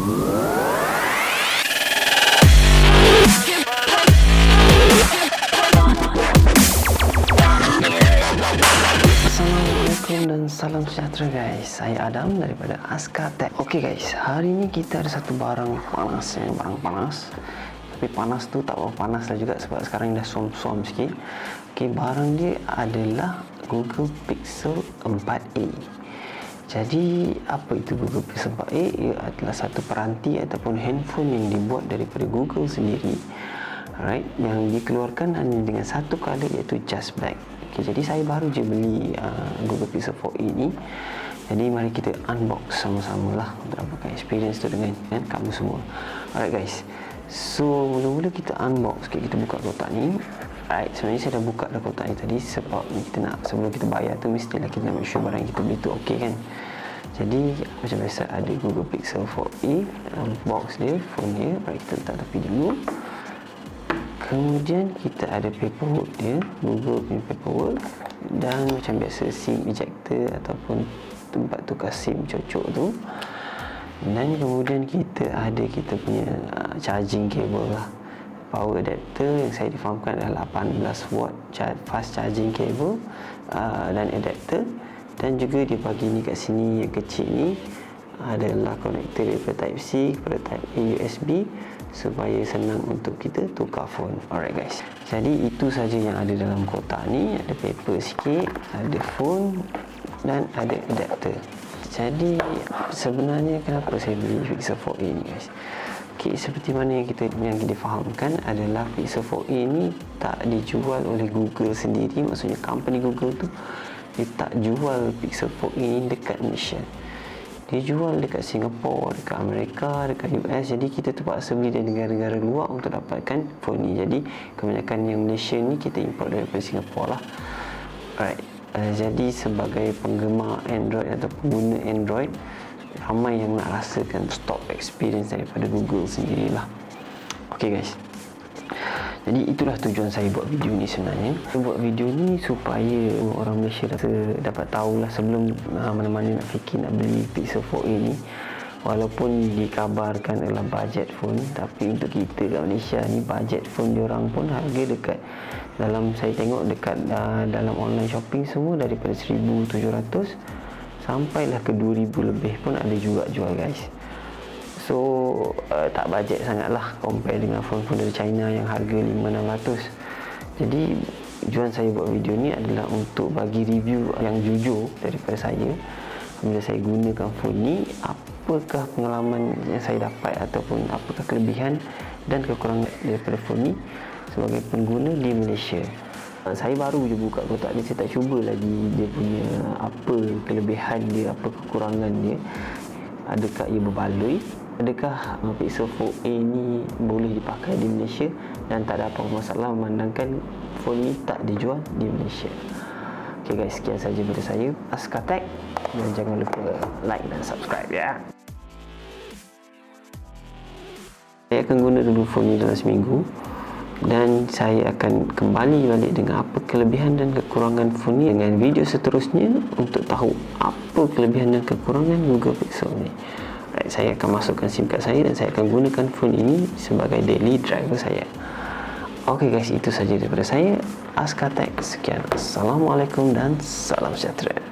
Assalamualaikum dan salam sejahtera guys. Saya Adam daripada Tech. Okey guys, hari ni kita ada satu barang panas, barang panas. Tapi panas tu tak apa panas lah juga sebab sekarang dah suam-suam sikit. Okey, barang dia adalah Google Pixel 4a. Jadi apa itu Google Pixel 4a? Ia adalah satu peranti ataupun handphone yang dibuat daripada Google sendiri. Alright, yang dikeluarkan hanya dengan satu color iaitu just black. Okay, jadi saya baru je beli Google Pixel 4a ni. Jadi mari kita unbox sama-sama lah untuk dapatkan experience tu dengan kamu semua. Alright guys, so mula-mula kita unbox, kita buka kotak ni. Alright, sebenarnya saya dah buka dah kotak ni tadi sebab kita nak, sebelum kita bayar tu mestilah kita nak make sure barang yang kita beli tu okey kan. Jadi macam biasa ada Google Pixel 4a dalam box dia, phone dia. Mari kita letak tepi dulu. Kemudian kita ada paperwork dia, Google punya paperwork, dan macam biasa SIM ejector ataupun tempat tukar SIM cocok tu. Dan kemudian kita ada kita punya charging cable lah, power adapter yang saya difahamkan adalah 18 watt fast charging cable dan adapter. Dan juga dia bagi ni kat sini yang kecil ni adalah konektor daripada Type C kepada Type A USB supaya senang untuk kita tukar phone. Alright guys, jadi itu saja yang ada dalam kotak ni. Ada paper sikit, ada phone dan ada adapter. Jadi sebenarnya kenapa saya beli Pixel 4a ni guys? Okay, seperti mana yang kita fahamkan adalah Pixel 4a ni tak dijual oleh Google sendiri. Maksudnya company Google tu dia tak jual Pixel 4a ni dekat Malaysia. Dia jual dekat Singapura, dekat Amerika, dekat US. Jadi kita terpaksa beli dari negara-negara luar untuk dapatkan phone ni. Jadi kebanyakan yang Malaysia ni kita import daripada Singapura lah. Alright, jadi sebagai penggemar Android atau pengguna Android, ramai yang nak rasakan stop experience daripada Google sendirilah. Okay guys, jadi itulah tujuan saya buat video ni sebenarnya. Saya buat video ni supaya orang Malaysia dapat tahulah sebelum mana-mana nak fikir nak beli Pixel 4a ni. Walaupun dikabarkan adalah budget phone, tapi untuk kita kat Malaysia ni budget phone diorang pun harga dekat, dalam saya tengok dekat dalam online shopping semua daripada 1,700 sampailah ke 2,000 lebih pun ada juga jual guys. So tak budget sangat lah compare dengan phone-phone dari China yang harga 500-600. Jadi tujuan saya buat video ni adalah untuk bagi review yang jujur daripada saya bila saya gunakan phone ni. Apakah pengalaman yang saya dapat ataupun apakah kelebihan dan kekurangan daripada phone ni sebagai pengguna di Malaysia. Saya baru je buka kotak ni, saya tak cuba lagi dia punya apa kelebihan dia, apa kekurangan dia. Adakah ia berbaloi? Adakah Pixel 4a ni boleh dipakai di Malaysia dan tak ada apa-apa masalah memandangkan phone ni tak dijual di Malaysia. Okay guys, sekian saja dari saya, Tech, dan jangan lupa like dan subscribe ya. Saya akan guna dulu phone ni dalam seminggu dan saya akan kembali balik dengan apa kelebihan dan kekurangan phone ni dengan video seterusnya untuk tahu apa kelebihan dan kekurangan Google Pixel ni. Saya akan masukkan SIM card saya dan saya akan gunakan phone ini sebagai daily driver saya. Ok guys, itu saja daripada saya, Tech. Sekian, Assalamualaikum dan salam sejahtera.